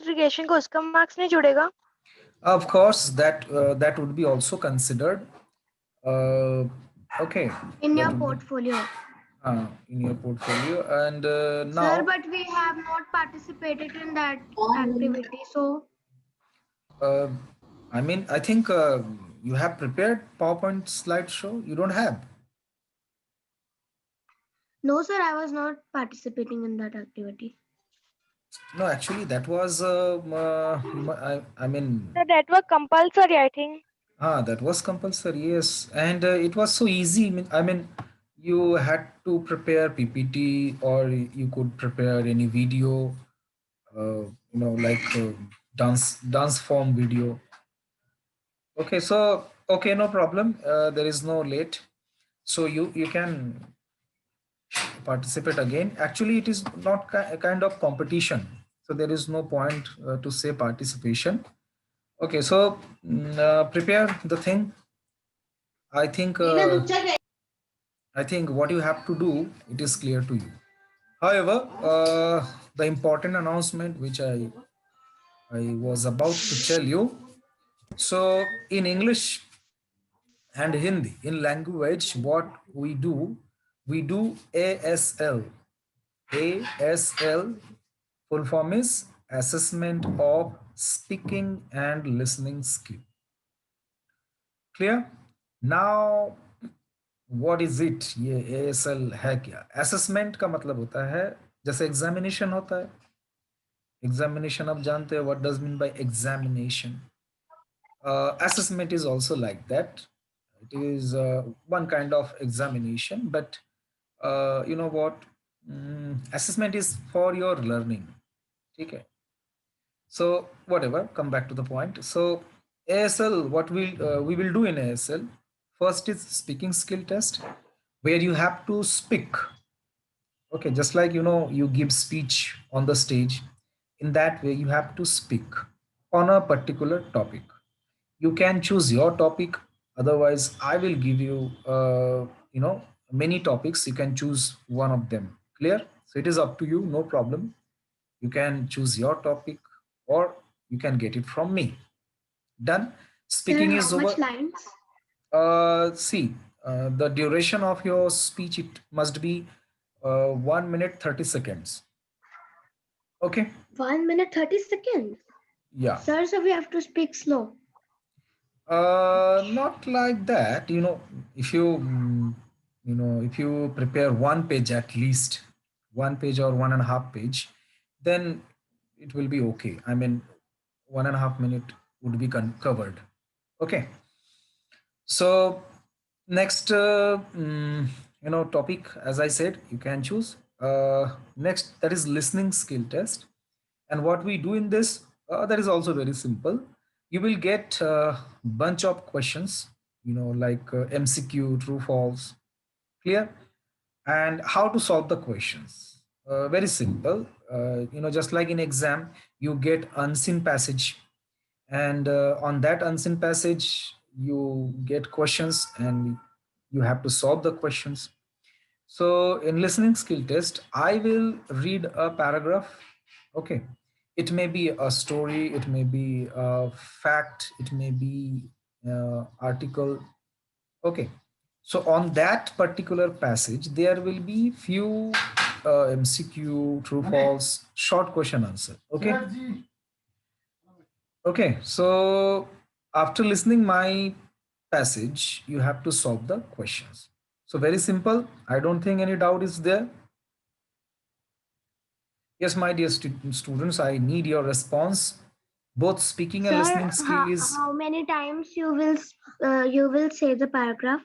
Integration को उसका marks नहीं जुड़ेगा? Of course, that would be also considered. Uh, okay, In that your would be portfolio. in your portfolio. And Sir, now, but we have not participated in that activity. So, uh, I mean, I think you have prepared PowerPoint slideshow. You don't have. no, sir, I was not participating in that activity. No, actually, that was. I mean, So that was compulsory, I think. that was compulsory. Yes, and it was so easy. I mean, you had to prepare PPT, or you could prepare any video. Like dance form video. Okay, so okay, no problem. There is no late, so you can participate again. Actually, it is not a kind of competition, so there is no point to say participation. Okay, so prepare the thing. I think what you have to do, it is clear to you. However, the important announcement which I was about to tell you. So in English and Hindi, in language, what we do ASL. ASL full form is Assessment of Speaking and Listening Skill. Clear? Now, what is it? ये ASL है क्या? Assessment का मतलब होता है जैसे examination होता है. एग्जामिनेशन आप जानते हैं, what does mean by examination? Assessment is also like that. It is one kind of examination, but you know what? Assessment is for your learning. Okay. So whatever, come back to the point. So ASL, what we will do in ASL, first is speaking skill test, where you have to speak. Okay, just like you give speech on the stage. In that way, you have to speak on a particular topic. You can choose your topic. Otherwise, I will give you many topics. You can choose one of them. Clear? So it is up to you, no problem. You can choose your topic, or you can get it from me. Done. Sir, Speaking how is over. much lines? See, the duration of your speech, it must be 1 minute 30 seconds. Okay. 1 minute 30 seconds. Yeah. Sir, so we have to speak slow. Not like that. If you if you prepare one page, at least one page or 1.5 page, then it will be okay. I mean, 1.5 minute would be covered. Okay. So next, topic, as I said, you can choose. Next, that is listening skill test. And what we do in this, that is also very simple. You will get a bunch of questions, like MCQ, true, false, clear, and how to solve the questions. Very simple. Just like in exam, you get unseen passage, and on that unseen passage, you get questions, and you have to solve the questions. So in listening skill test, I will read a paragraph. Okay. It may be a story, it may be a fact, it may be article. Okay. So on that particular passage, there will be few MCQ, true, false, short question answer. Okay. Okay. So after listening my passage, you have to solve the questions. So very simple. I don't think any doubt is there. Yes, my dear students, I need your response. Both speaking and Sir, listening skill is how many times you will say the paragraph?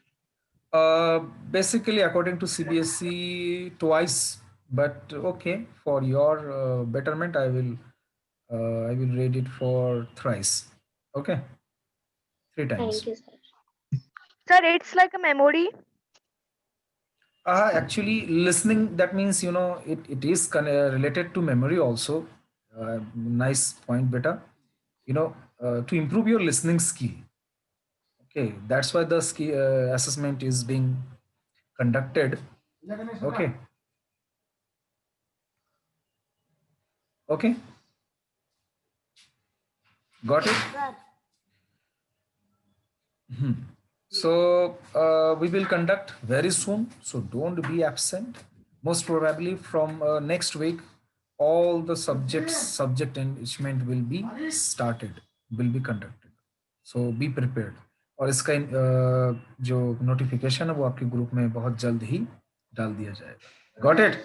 uh, basically according to CBSE twice. But okay, for your betterment, I will read it for thrice. Okay, 3 times. Thank you, sir. Sir, it's like a memory. Actually, listening, that means it is related to memory also. Nice point, beta. To improve your listening skill. Okay, that's why the skill assessment is being conducted. Okay. Okay. Got it? Sir. So we will conduct very soon. So don't be absent. Most probably from next week, all the subject enrichment will be started, will be conducted. So be prepared. और इसका जो notification है वो आपके group में बहुत जल्द ही डाल दिया जाएगा. Got it?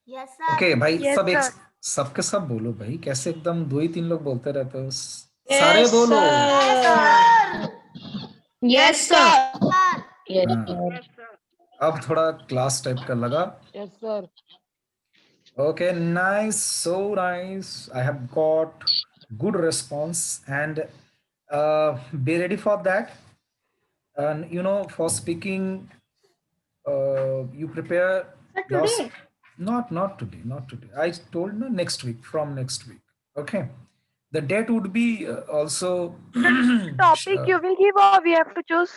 Yes, sir. Okay भाई, Yes, सब एक sir. सबके सब बोलो भाई, कैसे एकदम 2 ही 3 लोग बोलते रहते हो. सारे बोलो. Yes, sir. Sir. Yes, हाँ, sir. Yes, sir. अब थोड़ा क्लास टाइप का लगा. Yes, sir. Okay, nice, so nice. I have got good response, and be ready for that. And for speaking, you prepare Sir, your today? not today, not today. I told no, next week, from next week. Okay, the date would be also Topic you will give or we have to choose?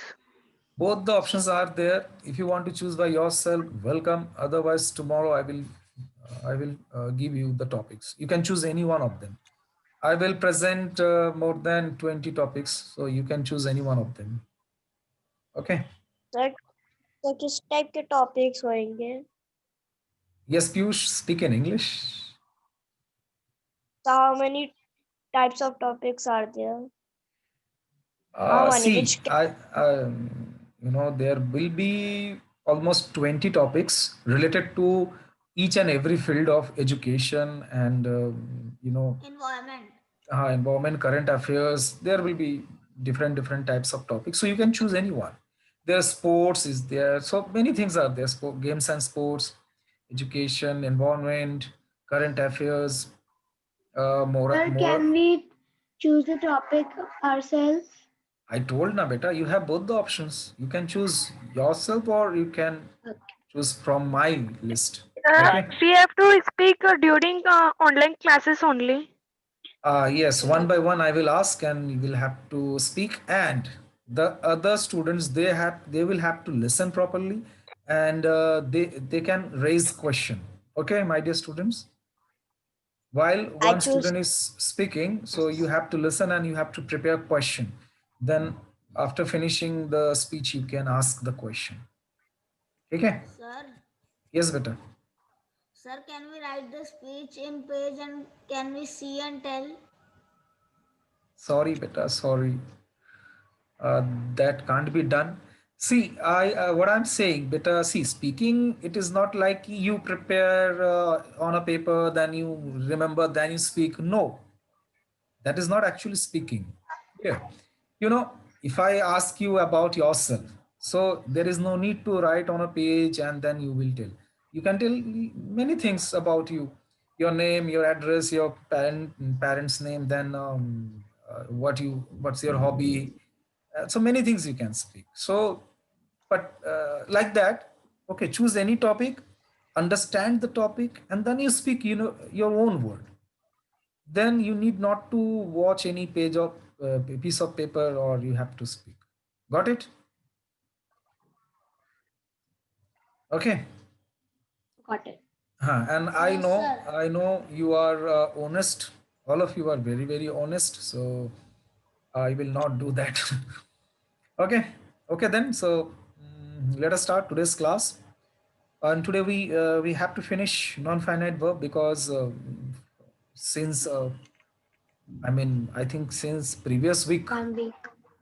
both the options are there. If you want to choose by yourself, welcome. Otherwise, tomorrow I will give you the topics. You can choose any one of them. I will present more than 20 topics, so you can choose any one of them. Okay. Sir तो किस type के topics होंगे? Yes, Piyush, speak in English. So how many types of topics are there? How many? See, Which there will be almost 20 topics related to each and every field of education and, Environment. environment, current affairs. There will be different types of topics. So you can choose any one. There's sports is there. So many things are there. Games and sports, education, environment, current affairs, more. we choose the topic ourselves? I told na beta, you have both the options. You can choose yourself or you can choose from my list. Okay. We have to speak during online classes only. Yes, one by one I will ask and you will have to speak, and the other students they will have to listen properly, and they can raise question. Okay, my dear students. While I one choose student is speaking, so you have to listen and you have to prepare question. Then after finishing the speech, you can ask the question. Okay? Sir. Yes, beta. Sir, can we write the speech in page and can we see and tell? Sorry, beta. Sorry. That can't be done. See, I what I'm saying, beta. See, speaking, it is not like you prepare on a paper, then you remember, then you speak. No, that is not actually speaking. Yeah. If I ask you about yourself, so there is no need to write on a page and then you will tell. You can tell many things about you, your name, your address, your parents name, then what's your hobby. So many things you can speak. So but like that, okay, choose any topic, understand the topic, and then you speak your own word. Then you need not to watch any page of piece of paper, or you have to speak. Got it? Okay. got it. And I Yes, know sir. I know you are honest. All of you are very very honest, so I will not do that. Okay. Okay then, so let us start today's class. And today we have to finish non-finite verb, because since I think since previous week 1 week.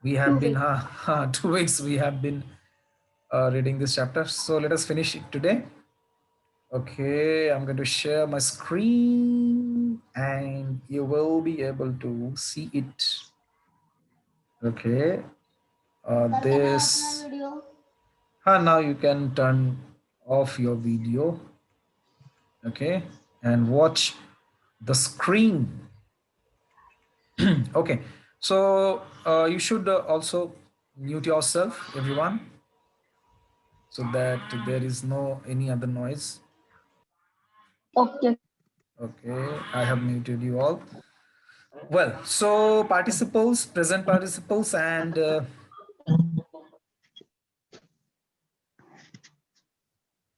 we have 2 been weeks. 2 weeks we have been reading this chapter. So let us finish it today. Okay, I'm going to share my screen and you will be able to see it. Okay, this. Video. Now you can turn off your video. Okay, and watch the screen. Okay, so you should also mute yourself, everyone, so that there is no any other noise. Okay. Okay, I have muted you all. Well, so participles, present participles, and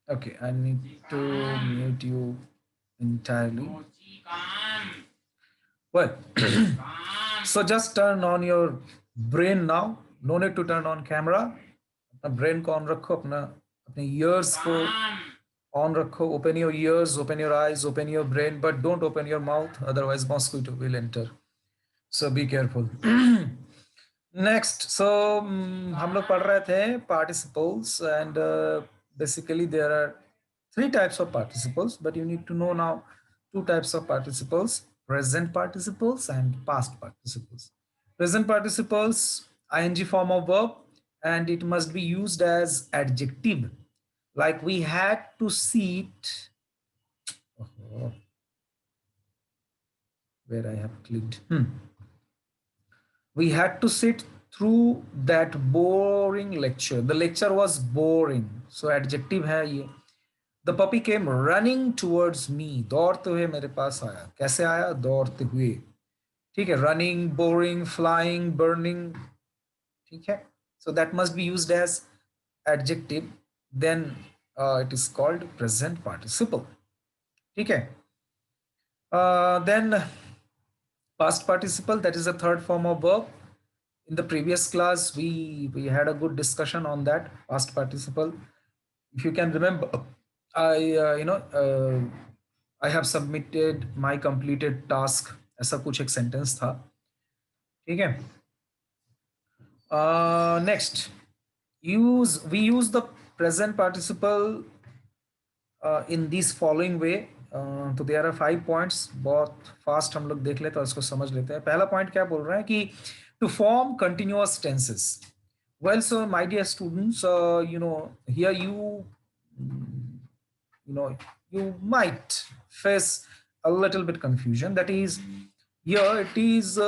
okay, I need to mute you entirely. well so just turn on your brain now, no need to turn on camera. अपना brain को on रखो, अपने ears को on रखो, open your ears, open your eyes, open your brain, but don't open your mouth, otherwise mosquito will enter, so be careful. Next, so हम लोग पढ़ रहे थे participles, and basically there are 3 types of participles, but you need to know now 2 types of participles: present participles and past participles. Present participles, ing form of verb, and it must be used as adjective, like we had to sit. Where I have clicked. We had to sit through that boring lecture. The lecture was boring, so adjective है ये. The puppy came running towards me. दौड़ते हुए मेरे पास आया. कैसे आया? दौड़ते हुए. ठीक है. Running, boring, flying, burning. ठीक है. So that must be used as adjective. Then it is called present participle. ठीक है. Then past participle, that is the third form of verb. In the previous class, we had a good discussion on that past participle. If you can remember, I have submitted my completed task. ऐसा कुछ एक sentence था. ठीक है. Next, we use the present participle in this following way. तो there are 5 points. बहुत fast हम लोग देख लेते हैं, इसको समझ लेते हैं. पहला पॉइंट क्या बोल रहे हैं कि to form continuous tenses. Well, so my dear students, here you might face a little bit confusion. That is, here it is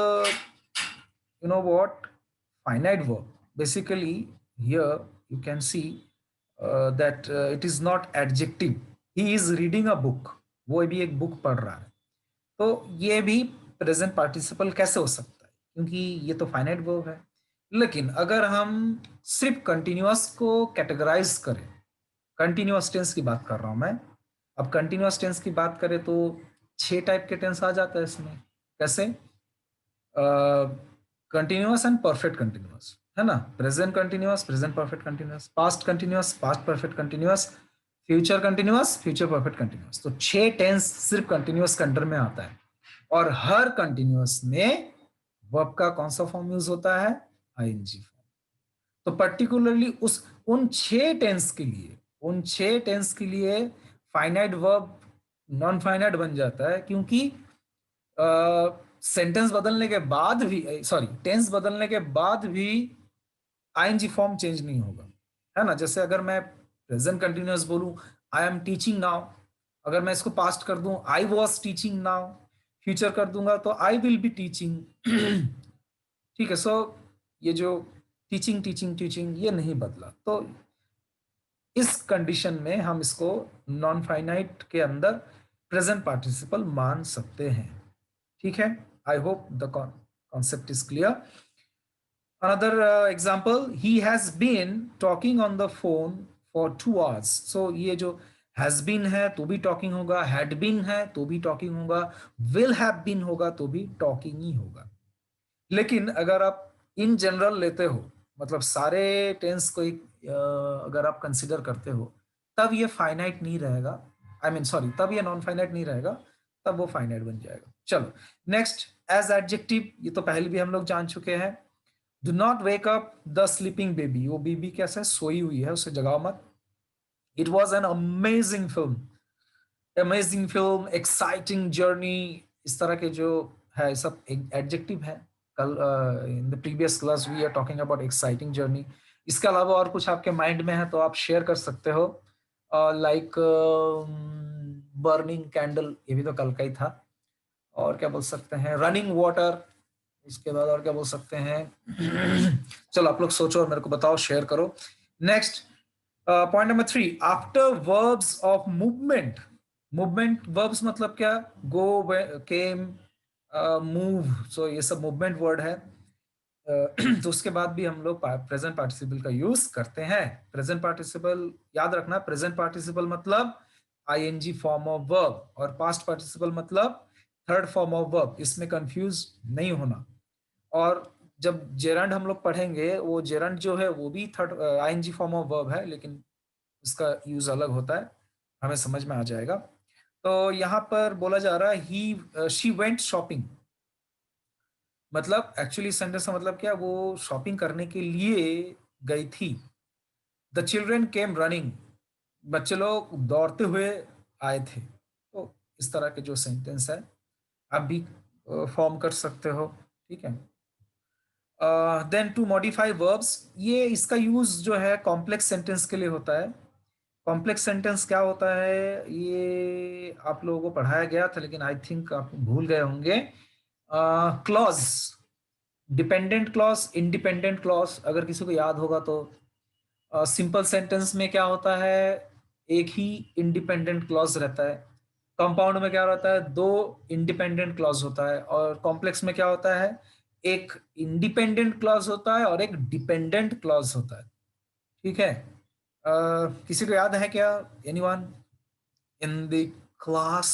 finite verb. Basically here you can see that it is not adjective. He is reading a book. वो भी एक book पढ़ रहा है. तो ये भी present participle कैसे हो सकता है? क्योंकि ये तो फाइनाइट वर्ब है. लेकिन अगर हम सिर्फ कंटिन्यूअस को कैटेगराइज करें, कंटिन्यूअस टेंस की बात कर रहा हूं मैं. अब कंटिन्यूअस टेंस की बात करें तो 6 टाइप के टेंस आ जाता है इसमें. कैसे? कंटिन्यूअस एंड परफेक्ट कंटिन्यूअस, है ना. Present continuous, present perfect continuous, past continuous, past perfect continuous, future continuous, future perfect continuous. तो 6 टेंस सिर्फ कंटिन्यूअस के अंडर में आता है. और हर कंटिन्यूअस में वर्ब का कौन सा फॉर्म यूज होता है? ING form. तो पर्टिकुलरली उन 6 टेंस के लिए फाइनाइट वर्ब नॉन फाइनाइट बन जाता है, क्योंकि सेंटेंस बदलने के बाद भी, टेंस बदलने के बाद भी आईएनजी फॉर्म चेंज नहीं होगा, है ना. जैसे अगर मैं प्रेजेंट कंटिन्यूअस बोलूं आई एम टीचिंग नाउ, अगर मैं इसको पास्ट कर दूं I was teaching now, future कर दूंगा तो आई विल बी टीचिंग. ठीक है. सो ये जो टीचिंग ये नहीं बदला. तो इस कंडीशन में हम इसको नॉन फाइनाइट के अंदर प्रेजेंट पार्टिसिपल मान सकते हैं. ठीक है. I hope the concept is clear. Another example, he has been talking on the phone for 2 hours. So ये जो has been है तो भी talking होगा, had been है तो भी talking होगा, will have been होगा तो भी talking ही होगा. लेकिन अगर आप in general लेते हो, मतलब सारे tense को अगर आप consider करते हो, तब ये finite नहीं रहेगा. तब ये non finite नहीं रहेगा, तब वो finite बन जाएगा. चलो next, as adjective, ये तो पहले भी हम लोग जान चुके हैं. Do not wake up the sleeping baby. वो बेबी कैसे सोई हुई है, उसे जगाओ मत. It was an amazing film, exciting journey. इस तरह के जो है सब एडजेक्टिव है. कल in the previous class we are talking about exciting journey. इसके अलावा और कुछ आपके माइंड में है तो आप शेयर कर सकते हो. लाइक बर्निंग कैंडल, ये भी तो कल का ही था. और क्या बोल सकते हैं? Running water. इसके बाद और क्या बोल सकते हैं? चलो आप लोग सोचो और मेरे को बताओ, शेयर करो. Next point number 3, after verbs of movement. Movement verbs मतलब क्या? गो, केम, मूव. सो ये सब मूवमेंट वर्ड है. तो उसके बाद भी हम लोग प्रेजेंट पार्टिसिपल का यूज करते हैं. प्रेजेंट पार्टिसिपल याद रखना, प्रेजेंट पार्टिसिपल मतलब आईएनजी फॉर्म ऑफ वर्ब, और पास्ट पार्टिसिपल मतलब थर्ड फॉर्म ऑफ वर्ब, इसमें कंफ्यूज नहीं होना। और जब जेरंड हम लोग पढ़ेंगे, वो जेरंड जो है वो भी third ING form of verb है, लेकिन उसका यूज अलग होता है, हमें समझ में आ जाएगा। तो यहाँ पर बोला जा रहा है ही शी वेंट शॉपिंग, मतलब एक्चुअली सेंटेंस का मतलब क्या, वो शॉपिंग करने के लिए गई थी। द चिल्ड्रन केम रनिंग, बच्चे लोग दौड़ते हुए आए थे। तो इस तरह के जो सेंटेंस है आप भी फॉर्म कर सकते हो, ठीक है। देन टू मॉडिफाई वर्ब्स, ये इसका यूज जो है कॉम्प्लेक्स सेंटेंस के लिए होता है। कॉम्प्लेक्स सेंटेंस क्या होता है, ये आप लोगों को पढ़ाया गया था, लेकिन आई थिंक आप भूल गए होंगे। Clause, dependent clause, independent clause, अगर किसी को याद होगा तो सिंपल सेंटेंस में क्या होता है, एक ही इंडिपेंडेंट क्लॉज रहता है। कंपाउंड में क्या रहता है, दो इंडिपेंडेंट क्लॉज होता है। और कॉम्प्लेक्स में क्या होता है, एक इंडिपेंडेंट क्लॉज होता है और एक डिपेंडेंट क्लॉज होता है, ठीक है। किसी को याद है क्या, anyone in the class?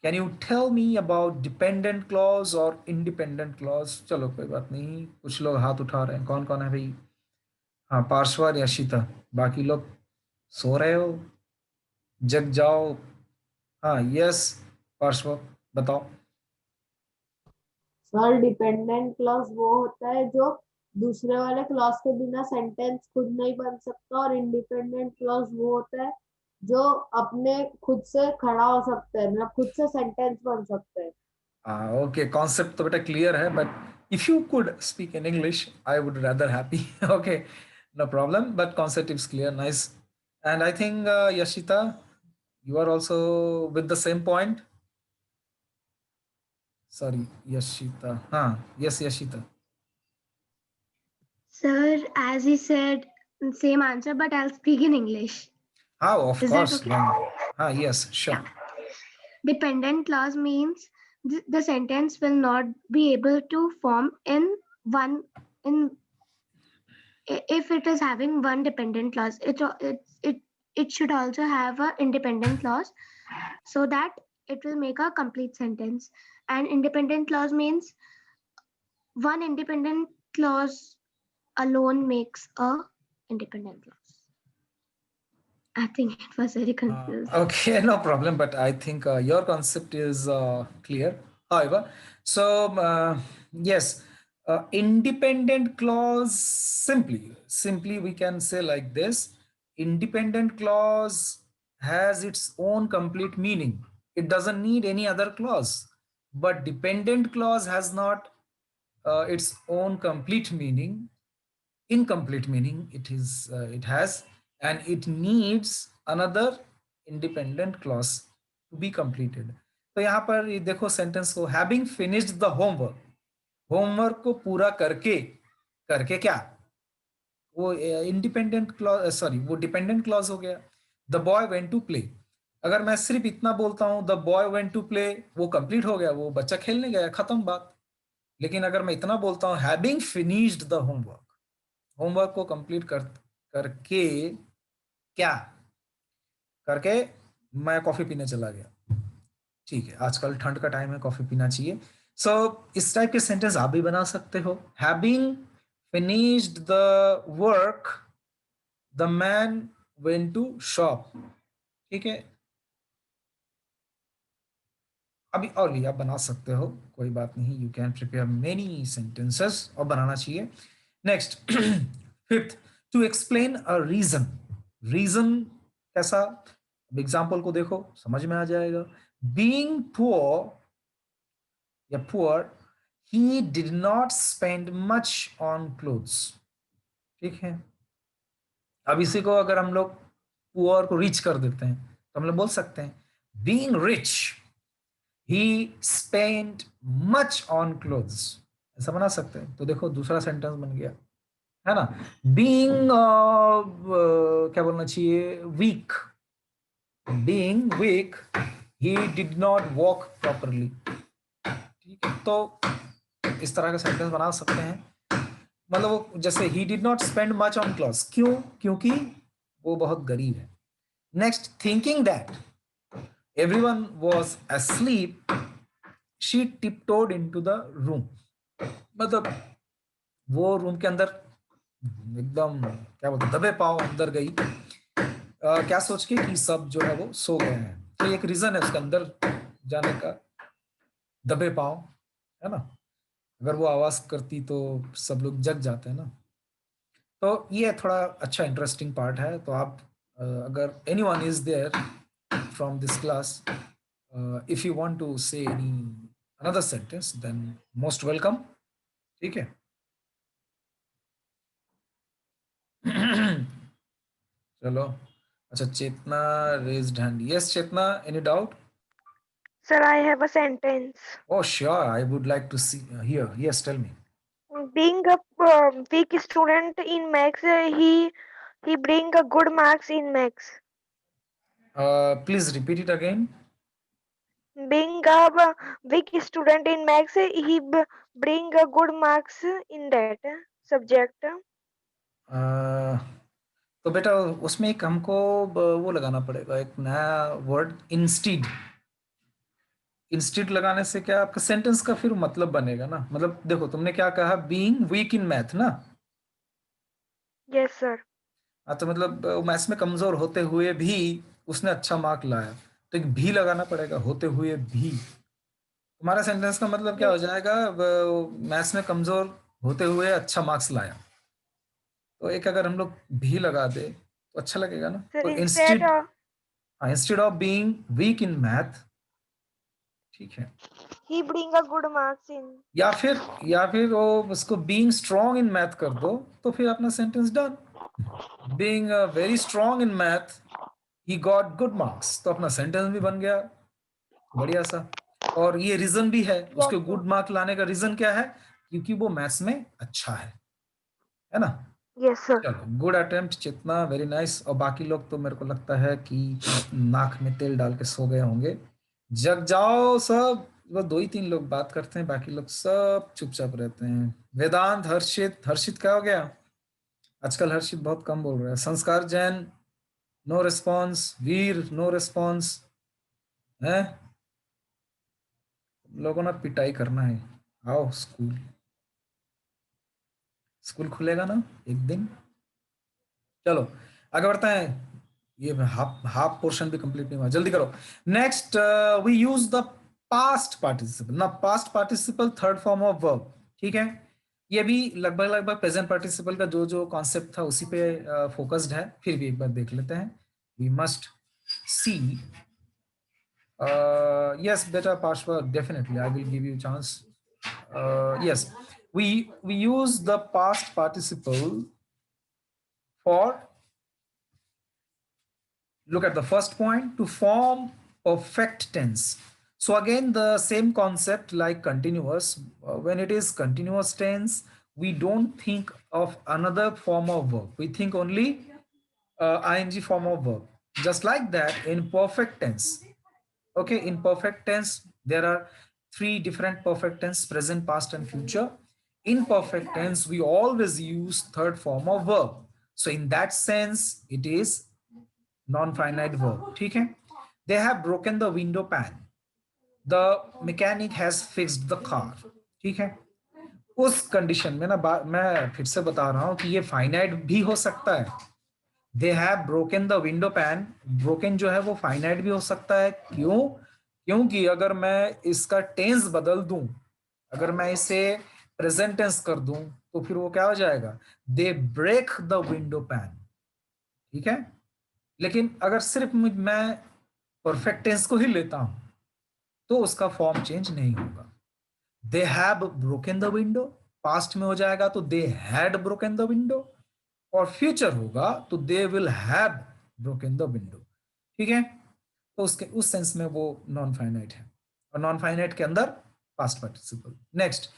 Can you tell me about dependent clause और इंडिपेंडेंट क्लॉज? चलो कोई बात नहीं, कुछ लोग हाथ उठा रहे हैं, कौन कौन है भाई? हाँ, पार्श्वर, यशिता, बाकी लोग सो रहे हो, जग जाओ। हाँ, यस पार्श्व, बताओ। सर डिपेंडेंट क्लॉज वो होता है जो दूसरे वाले क्लॉज के बिना सेंटेंस खुद नहीं बन सकता, और इंडिपेंडेंट क्लॉज वो होता है जो अपने खुद से खड़ा हो सकता है, मतलब खुद से सेंटेंस बन सकते हैं। ओके, कॉन्सेप्ट तो बेटा क्लियर है, but if you could speak in English I would rather happy. Okay, no problem, but concept is clear, nice. And I think Yashita, you are also with the same point. Sorry, Yashita. Yes, Yashita. Sir, as he said, same answer, but I'll speak in English. Of Is that course. okay? Yes, sure. Yeah. Dependent clause means the sentence will not be able to form in if it is having one dependent clause. It should also have a independent clause so that it will make a complete sentence. And independent clause means one independent clause alone makes a independent clause. I think it was very confused. Okay, no problem, but I think your concept is clear. However, so yes, independent clause, simply we can say like this: independent clause has its own complete meaning. It doesn't need any other clause. But dependent clause has not its own complete meaning. Incomplete meaning it has, and it needs another independent clause to be completed. तो यहाँ पर ये देखो sentence को, having finished the homework, homework को पूरा करके, करके क्या, वो इंडिपेंडेंट क्लॉज, सॉरी वो डिपेंडेंट क्लॉज हो गया। The boy went to play, अगर मैं सिर्फ इतना बोलता हूं the boy went to play, वो कंप्लीट हो गया, वो बच्चा खेलने गया, खत्म बात। लेकिन अगर मैं इतना बोलता हूं having finished the homework, homework को कंप्लीट करके क्या, करके मैं कॉफी पीने चला गया। ठीक है, आजकल ठंड का टाइम है, कॉफी पीना चाहिए। सो इस टाइप के सेंटेंस आप भी बना सकते हो। Having finished the work the man went to shop. ठीक है, अभी और भी आप बना सकते हो, कोई बात नहीं। You can prepare many sentences, और बनाना चाहिए। Next, fifth, to explain a reason. Reason कैसा, एग्जाम्पल को देखो, समझ में आ जाएगा। बीइंग पुअर या poor, he did not spend much on clothes. ठीक है, अब इसी को अगर हम लोग पुअर को रिच कर देते हैं तो हम लोग बोल सकते हैं being rich he spent much on clothes, ऐसा बना सकते हैं। तो देखो दूसरा सेंटेंस बन गया, है ना। being क्या बोलना चाहिए, weak, being weak he did not walk properly। ठीक है, तो इस तरह का सेंटेंस बना सकते हैं। मतलब वो जैसे he did not spend much on clothes, क्यों, क्योंकि वो बहुत गरीब है। Next, thinking that, everyone was asleep, she tiptoed into the room. मतलब वो रूम के अंदर एकदम क्या बोलते दबे पाव अंदर गई, क्या सोच के कि सब जो है वो सो गए हैं। तो एक रीजन है उसके अंदर जाने का, दबे पाव, है ना। अगर वो आवाज करती तो सब लोग जग जाते हैं ना। तो ये थोड़ा अच्छा इंटरेस्टिंग पार्ट है। तो आप अगर anyone is there from this class, if you want to say any another sentence then most welcome. ठीक है। चलो, अच्छा Chetna raised hand. Yes Chetna, any doubt? Sir, I have a sentence. Oh sure, I would like to see hear. Yes, tell me. Being a weak student in maths, he bring a good marks in maths. Please repeat it again. Being a weak student in maths, he bring a good marks in that subject. तो बेटा उसमें एक हमको वो लगाना पड़ेगा, एक नया वर्ड, इंस्टीड। इंस्टीड लगाने से क्या आपका सेंटेंस का फिर मतलब बनेगा ना। मतलब देखो तुमने क्या कहा, बीइंग वीक इन मैथ ना। Yes, sir. हाँ, तो मतलब मैथ्स में कमजोर होते हुए भी उसने अच्छा मार्क लाया, तो एक भी लगाना पड़ेगा, होते हुए भी। तुम्हारा सेंटेंस का मतलब क्या हो जाएगा, मैथ्स में कमजोर होते हुए अच्छा मार्क्स लाया। तो एक अगर हम लोग भी लगा दे तो अच्छा लगेगा ना। Sir, तो instead instead of being weak in math, ठीक है। he bring a good marks in. या फिर वो उसको बीइंग स्ट्रांग इन मैथ कर दो, तो फिर अपना sentence done. Being very strong in math he got good marks, तो अपना सेंटेंस भी बन गया बढ़िया सा। और ये रीजन भी है, उसके गुड मार्क लाने का रीजन क्या है, क्योंकि वो मैथ्स में अच्छा है ना। Yes, sir. चलो, गुड अटेम्प्ट चेतना, वेरी नाइस। और बाकी लोग तो मेरे को लगता है कि नाक में तेल डाल के सो गए होंगे। जग जाओ सब, वो 2 ही 3 लोग बात करते हैं, बाकी लोग सब चुपचाप रहते हैं। वेदांत, हर्षित क्या हो गया आजकल? हर्षित बहुत कम बोल रहा है। संस्कार जैन, नो रिस्पॉन्स। वीर, नो रिस्पॉन्स। है लोगों ने पिटाई करना है, आओ स्कूल खुलेगा ना एक दिन। चलो आगे बढ़ते हैं। ये हाफ पोर्शन भी कंप्लीट नहीं हुआ, जल्दी करो। Next we use the past participle ना। Past participle third form of verb, ठीक है। ये भी लगभग प्रेजेंट पार्टिसिपल का जो कॉन्सेप्ट था उसी पे फोकस्ड है। फिर भी एक बार देख लेते हैं। We must see. yes better Pashwa, definitely I will give you a chance. Yes, we use the past participle for, look at the first point, to form perfect tense. So again the same concept like continuous. When it is continuous tense, we don't think of another form of verb, we think only ing form of verb. Just like that in perfect tense. Okay, in perfect tense, there are 3 different perfect tense: present, past, and future. In perfect tense, we always use third form of verb. So in that sense, it is non-finite verb. Okay? They have broken the window pane. The mechanic has fixed the car. ठीक है, उस condition में ना मैं फिर से बता रहा हूं कि ये फाइनाइट भी हो सकता है। They have broken the window pan, broken जो है वो फाइनाइट भी हो सकता है। क्यों? क्योंकि अगर मैं इसका टेंस बदल दूं, अगर मैं इसे प्रेजेंट टेंस कर दूं, तो फिर वो क्या हो जाएगा, they break the window pane. ठीक है, लेकिन अगर सिर्फ मैं परफेक्ट टेंस को ही लेता हूं तो उसका फॉर्म चेंज नहीं होगा। They have broken the window, past में हो जाएगा तो they had broken the window, और फ्यूचर होगा तो they will have broken the window. ठीक है, तो उसके उस सेंस में वो नॉन फाइनाइट है, और नॉन फाइनाइट के अंदर past participle. Next,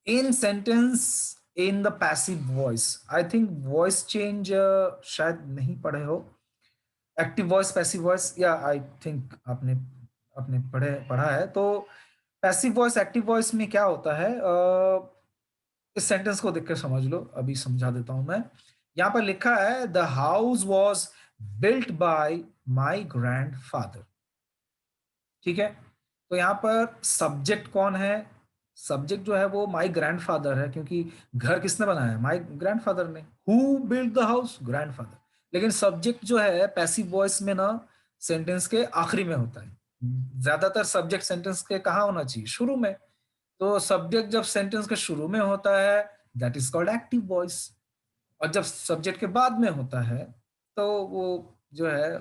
in sentence in the passive voice, I think voice change शायद नहीं पढ़े हो। एक्टिव वॉइस, पैसिव वॉइस, या आई थिंक आपने पढ़ा है। तो पैसिव वॉइस, एक्टिव वॉइस में क्या होता है, इस सेंटेंस को देखकर समझ लो, अभी समझा देता हूं मैं। यहां पर लिखा है the house was built by my grandfather. ठीक है, तो यहाँ पर सब्जेक्ट कौन है? सब्जेक्ट जो है वो माय ग्रैंडफादर है, क्योंकि घर किसने बनाया? माय ग्रैंडफादर ने। Who build the house? Grandfather. लेकिन सब्जेक्ट जो है पैसिव वॉइस में ना सेंटेंस के आखिरी में होता है। ज्यादातर सब्जेक्ट सेंटेंस के कहाँ होना चाहिए? शुरू में। तो सब्जेक्ट जब सेंटेंस के शुरू में होता है that is called active voice, और जब सब्जेक्ट के बाद में होता है तो वो जो है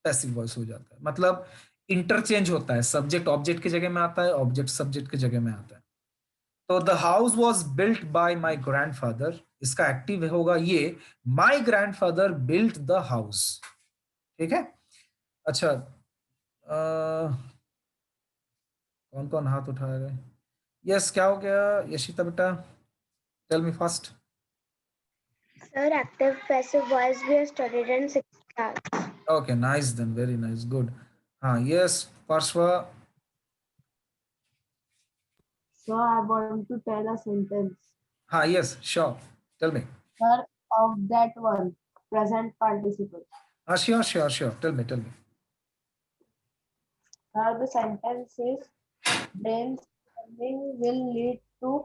पैसिव वॉइस हो जाता है। मतलब इंटरचेंज होता है, सब्जेक्ट ऑब्जेक्ट की जगह में आता है, ऑब्जेक्ट सब्जेक्ट की जगह में आता है। तो the house was built by my grandfather, इसका एक्टिव होगा ये, माई ग्रैंडफादर बिल्ट द हाउस। ठीक है, अच्छा कौन कौन हाथ उठा रहे? यस, क्या हो गया यशिता बेटा? Tell me fast. Sir, active passive voice we have studied in 6th class. Okay, nice then, very nice, good. Yes, Parshva. So I want to tell a sentence. Yes, sure. Tell me. Sir, of that one, present participle. Sure. Tell me. Sir, the sentence is brainstorming will lead to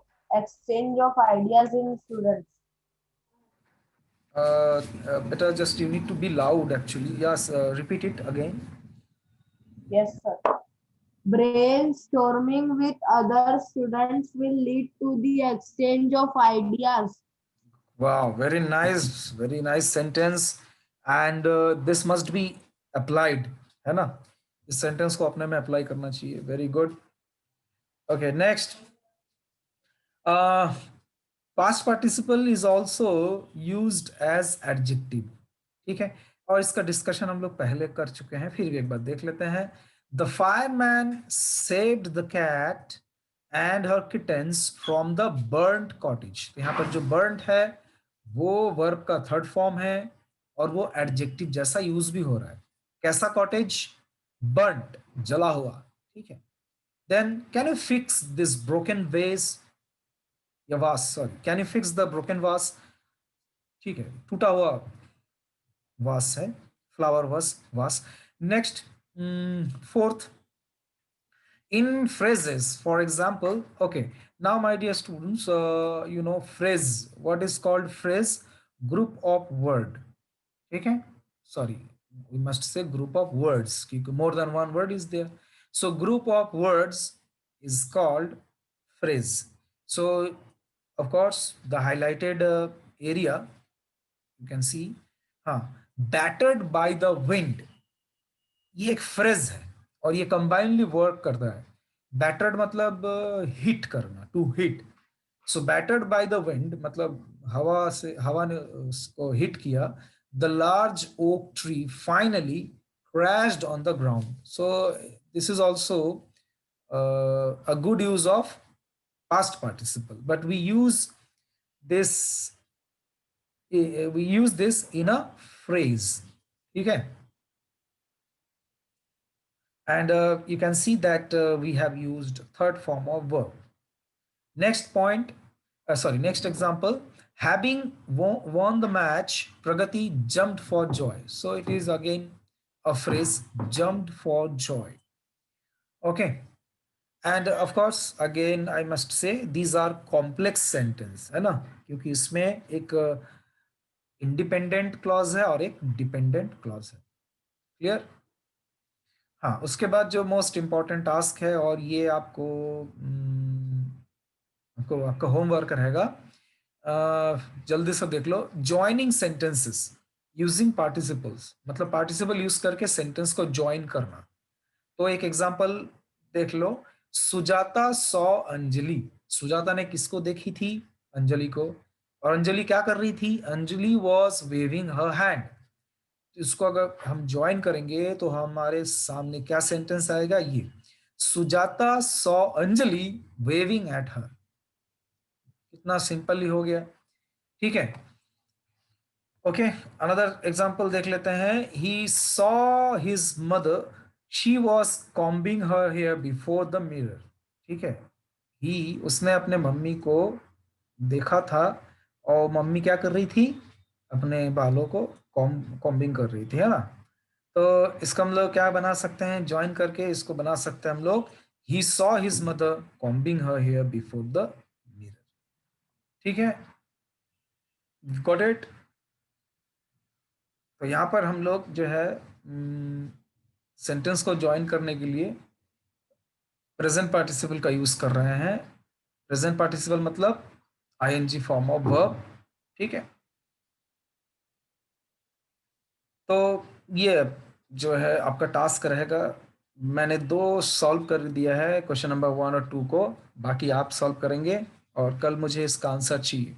exchange of ideas in students. Better just you need to be loud actually. Yes, repeat it again. Yes, sir. Brainstorming with other students will lead to the exchange of ideas. Wow, very nice sentence. And this must be applied, है ना? इस sentence को अपने में apply करना चाहिए. Very good. Okay, next. Past participle is also used as adjective. ठीक है, और इसका डिस्कशन हम लोग पहले कर चुके हैं, फिर भी एक बार देख लेते हैं. The fireman saved the cat and her kittens from the burnt cottage. तो यहाँ पर जो burnt है वो वर्ब का थर्ड फॉर्म है और वो एडजेक्टिव जैसा यूज भी हो रहा है. कैसा कॉटेज? burnt, जला हुआ. ठीक है. Then can you fix this broken vase? या वास, sorry, can you fix the broken वास? ठीक है, टूटा हुआ वास है, flower vase. Next, fourth, in phrases, for example, okay, now my dear students, you know phrase, what is called phrase? Group of word. ठीक है, sorry, we must say group of words क्योंकि more than one word is there. So group of words is called phrase. So of course the highlighted area you can see, battered by the wind, ये एक phrase है और ये combinedly work करता है. battered मतलब hit करना, to hit. so battered by the wind मतलब हवा ने उसको hit किया. the large oak tree finally crashed on the ground. So this is also a good use of past participle, but we use this in a phrase. Okay, and you can see that we have used third form of verb. Next point, next example, having won the match, Pragati jumped for joy. So it is again a phrase, jumped for joy. Okay, and of course again I must say these are complex sentence, है ना, क्योंकि इसमें एक independent clause है और एक dependent clause है. Clear? उसके बाद जो मोस्ट इंपॉर्टेंट टास्क है, और ये आपका होमवर्क रहेगा, जल्दी से देख लो. ज्वाइनिंग सेंटेंसेस यूजिंग पार्टिसिपल्स, मतलब पार्टिसिपल यूज करके सेंटेंस को ज्वाइन करना. तो एक एग्जांपल देख लो. सुजाता सॉ अंजलि. सुजाता ने किसको देखी थी? अंजलि को. और अंजलि क्या कर रही थी? Anjali was waving her hand. इसको अगर हम ज्वाइन करेंगे तो हमारे सामने क्या सेंटेंस आएगा? ये, Sujata saw Anjali waving at her. कितना सिंपल ही हो गया. ठीक है, ओके, अनदर एग्जांपल देख लेते हैं. He saw his mother, she was combing her hair before the mirror. ठीक है, उसने अपने मम्मी को देखा था और मम्मी क्या कर रही थी? अपने बालों को कॉम्बिंग कर रही थी, है ना. तो इसको हम लोग क्या बना सकते हैं, ज्वाइन करके इसको बना सकते हैं हम लोग, he saw his mother combing her hair before the mirror. ठीक है, got it? तो यहाँ पर हम लोग जो है सेंटेंस को ज्वाइन करने के लिए प्रेजेंट पार्टिसिपल का यूज कर रहे हैं। प्रेजेंट पार्टिसिपल मतलब आईएनजी फॉर्म ऑफ वर्ब। ठीक है, तो ये जो है आपका टास्क रहेगा। मैंने 2 सॉल्व कर दिया है, क्वेश्चन नंबर 1 और 2 को, बाकी आप सॉल्व करेंगे और कल मुझे इसका आंसर चाहिए,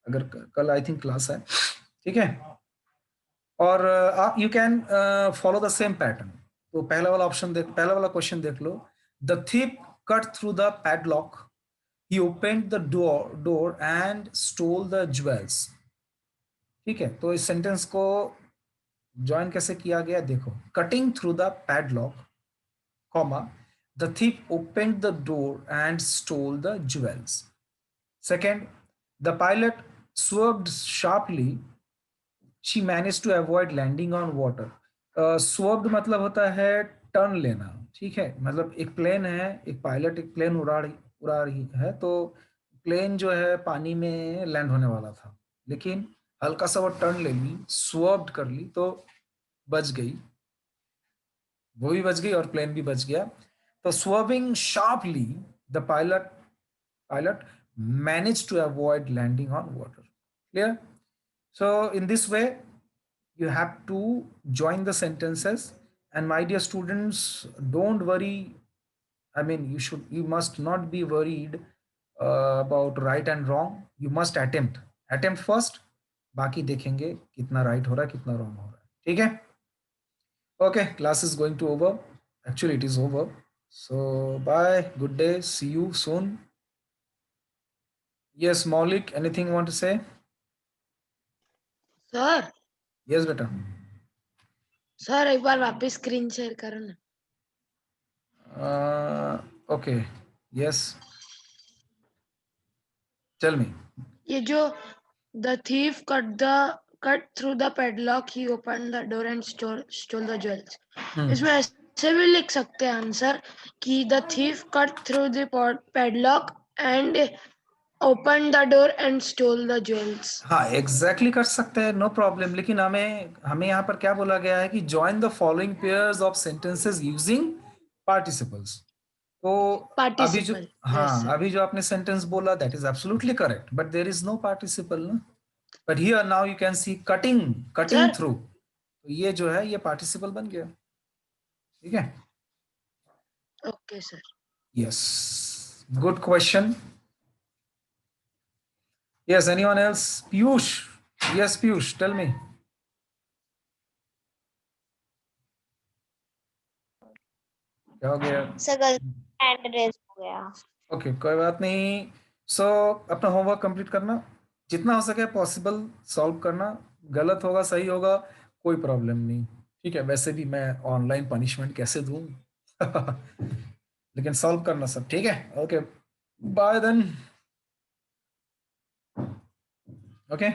अगर कल आई थिंक क्लास है। ठीक है, और आप you can follow the same pattern. तो पहला वाला ऑप्शन देख, पहला वाला क्वेश्चन देख लो। The thief cut through the padlock, he opened the door and stole the jewels। ठीक है, तो इस सेंटेंस को ज्वाइन कैसे किया गया देखो, cutting through the padlock, comma, the thief opened the door and stole the jewels। Second, the pilot swerved sharply, she managed to avoid landing on water। swerved मतलब होता है टर्न लेना। ठीक है, मतलब एक प्लेन है, एक पायलट एक प्लेन उड़ा रही है, तो प्लेन जो है पानी में लैंड होने वाला था, लेकिन हल्का सा वो टर्न ले ली, स्वर्व्ड कर ली, तो बच गई, वो भी बच गई और प्लेन भी बच गया। तो swerving sharply the pilot manage to avoid landing on water. Clear? So in this way, you have to join the sentences, and my dear students, don't worry. I mean, you must not be worried about right and wrong. You must attempt first. बाकी देखेंगे कितना right हो रहा है, कितना wrong हो रहा है। ठीक है? Okay, class is going to over. Actually, it is over. So bye. Good day. See you soon. Yes, Maulik, anything you want to say? Sir Yes, beta. Sir एक बार वापस स्क्रीन शेयर करो ना। Okay. Yes. Tell me. ये जो the thief cut through the padlock, he opened the door and stole the jewels। इसमें ऐसे भी लिख सकते हैं आंसर कि the thief cut through the padlock and opened the door and stole the jewels। हाँ, एग्जैक्टली कर सकते हैं, नो प्रॉब्लम। लेकिन हमें यहाँ पर क्या बोला गया है कि join the following pairs of sentences using participles. तो अभी जो, हाँ, अभी जो आपने सेंटेंस बोला that is absolutely correct, but there is no participle ना। But here now you can see cutting through, तो ये जो है ये पार्टिसिपल बन गया। ठीक है, okay sir. Yes, good question. Yes, anyone else? Piyush. Yes, Piyush, tell me. क्या हो गया? सर हैंड रेज हो गया। ओके, कोई बात नहीं। सो अपना होमवर्क कंप्लीट करना, जितना हो सके पॉसिबल सॉल्व करना। गलत होगा सही होगा कोई प्रॉब्लम नहीं। ठीक है, वैसे भी मैं ऑनलाइन पनिशमेंट कैसे दूं लेकिन सॉल्व करना सब। ठीक है, ओके, बाय देन। Okay.